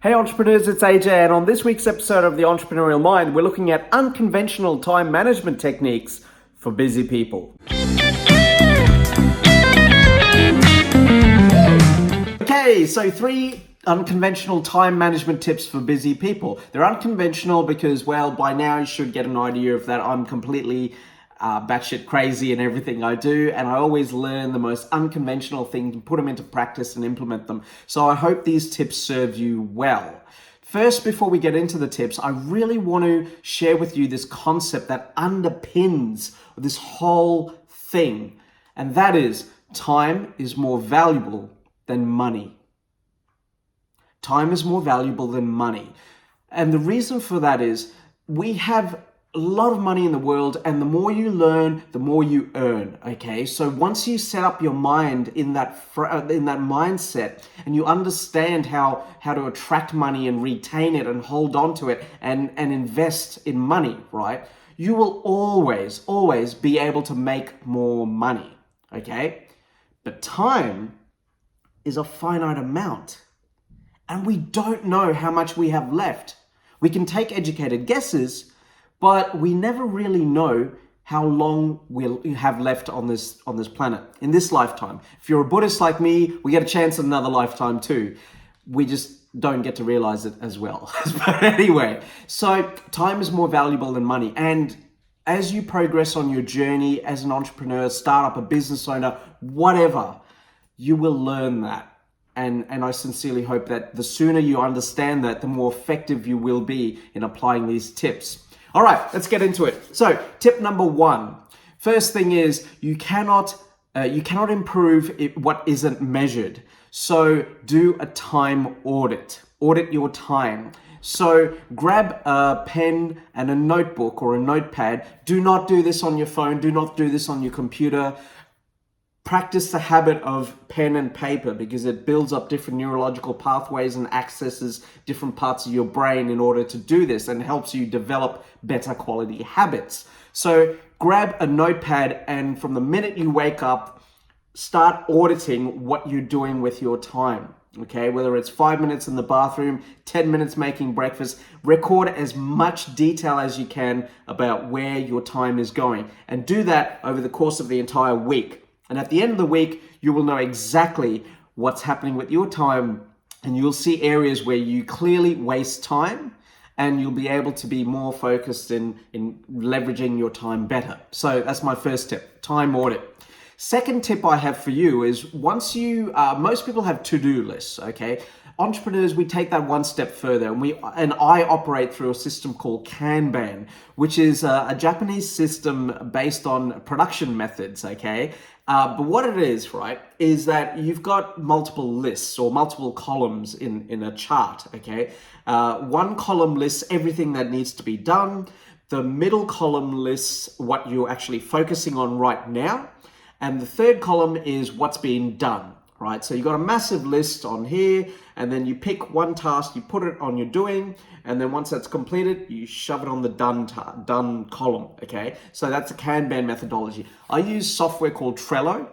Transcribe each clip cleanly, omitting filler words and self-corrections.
Hey entrepreneurs, it's AJ, and on this week's episode of the Entrepreneurial Mind, we're looking at unconventional time management techniques for busy people. Okay, so 3 unconventional time management tips for busy people. They're unconventional because, well, by now you should get an idea of that I'm completely batshit crazy in everything I do, and I always learn the most unconventional things and put them into practice and implement them. So I hope these tips serve you well. First, before we get into the tips, I really want to share with you this concept that underpins this whole thing, and that is time is more valuable than money. Time is more valuable than money. And the reason for that is we have a lot of money in the world, and the more you learn, the more you earn. Okay, so once you set up your mind in that mindset, and you understand how to attract money and retain it and hold on to it and invest in money, right? You will always be able to make more money. Okay, but time is a finite amount, and we don't know how much we have left. We can take educated guesses, but we never really know how long we'll have left on this planet, in this lifetime. If you're a Buddhist like me, we get a chance at another lifetime too. We just don't get to realize it as well. But anyway, so time is more valuable than money. And as you progress on your journey as an entrepreneur, startup, a business owner, whatever, you will learn that. And I sincerely hope that the sooner you understand that, the more effective you will be in applying these tips. All right, let's get into it. So tip number 1, first thing is you cannot improve what isn't measured. So do a time audit. Audit your time. So grab a pen and a notebook or a notepad. Do not do this on your phone. Do not do this on your computer. Practice the habit of pen and paper because it builds up different neurological pathways and accesses different parts of your brain in order to do this, and helps you develop better quality habits. So grab a notepad, and from the minute you wake up, start auditing what you're doing with your time. Okay, whether it's 5 minutes in the bathroom, 10 minutes making breakfast, record as much detail as you can about where your time is going, and do that over the course of the entire week. And at the end of the week, you will know exactly what's happening with your time, and you'll see areas where you clearly waste time, and you'll be able to be more focused in leveraging your time better. So that's my first tip, time audit. Second tip I have for you is most people have to-do lists, okay? Entrepreneurs, we take that one step further, and I operate through a system called Kanban, which is a Japanese system based on production methods, okay? But what it is, right, is that you've got multiple lists or multiple columns in a chart, okay? One column lists everything that needs to be done. The middle column lists what you're actually focusing on right now. And the third column is what's being done, right? So you've got a massive list on here, and then you pick one task, you put it on your doing, and then once that's completed, you shove it on the done column, okay? So that's a Kanban methodology. I use software called Trello,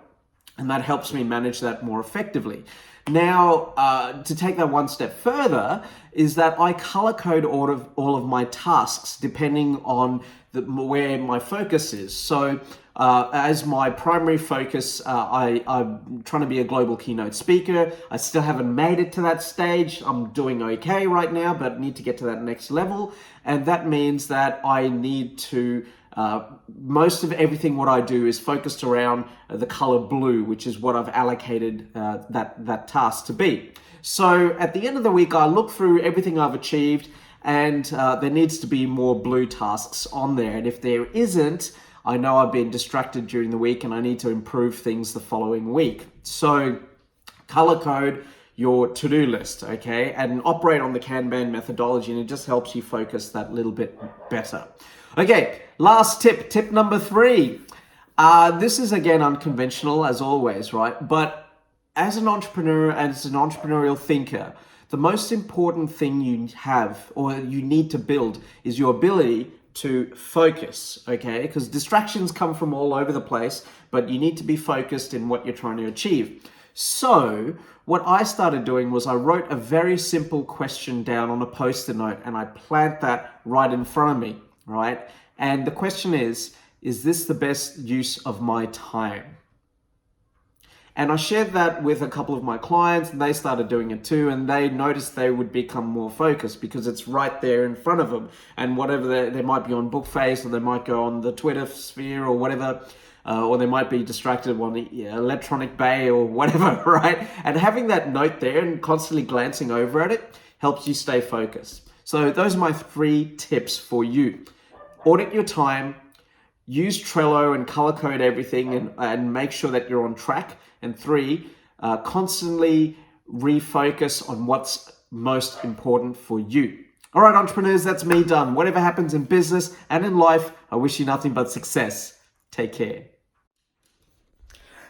and that helps me manage that more effectively. Now, to take that one step further, is that I color code all of my tasks depending on where my focus is. So as my primary focus, I'm trying to be a global keynote speaker. I still haven't made it to that stage. I'm doing okay right now, but need to get to that next level. And that means that I need to, most of everything what I do is focused around the color blue, which is what I've allocated that task to be. So at the end of the week, I look through everything I've achieved, and there needs to be more blue tasks on there. And if there isn't, I know I've been distracted during the week and I need to improve things the following week. So color code your to-do list, okay? And operate on the Kanban methodology, and it just helps you focus that little bit better. Okay, last tip number 3. This is again unconventional as always, right? But as an entrepreneur, as an entrepreneurial thinker, the most important thing you have or you need to build is your ability to focus, okay? Because distractions come from all over the place, but you need to be focused in what you're trying to achieve. So what I started doing was I wrote a very simple question down on a post-it note and I plant that right in front of me, right? And the question is this the best use of my time? And I shared that with a couple of my clients and they started doing it too, and they noticed they would become more focused because it's right there in front of them. And whatever they might be on Bookface, or they might go on the Twitter sphere or whatever, or they might be distracted on the electronic bay or whatever, right? And having that note there and constantly glancing over at it helps you stay focused. So those are my 3 tips for you. Audit your time, use Trello and color code everything and make sure that you're on track. And 3, constantly refocus on what's most important for you. All right, entrepreneurs, that's me done. Whatever happens in business and in life, I wish you nothing but success. Take care.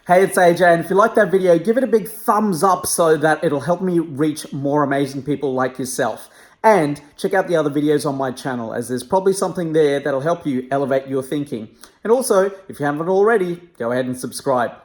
Hey, it's AJ, and if you like that video, give it a big thumbs up so that it'll help me reach more amazing people like yourself. And check out the other videos on my channel, as there's probably something there that'll help you elevate your thinking. And also, if you haven't already, go ahead and subscribe.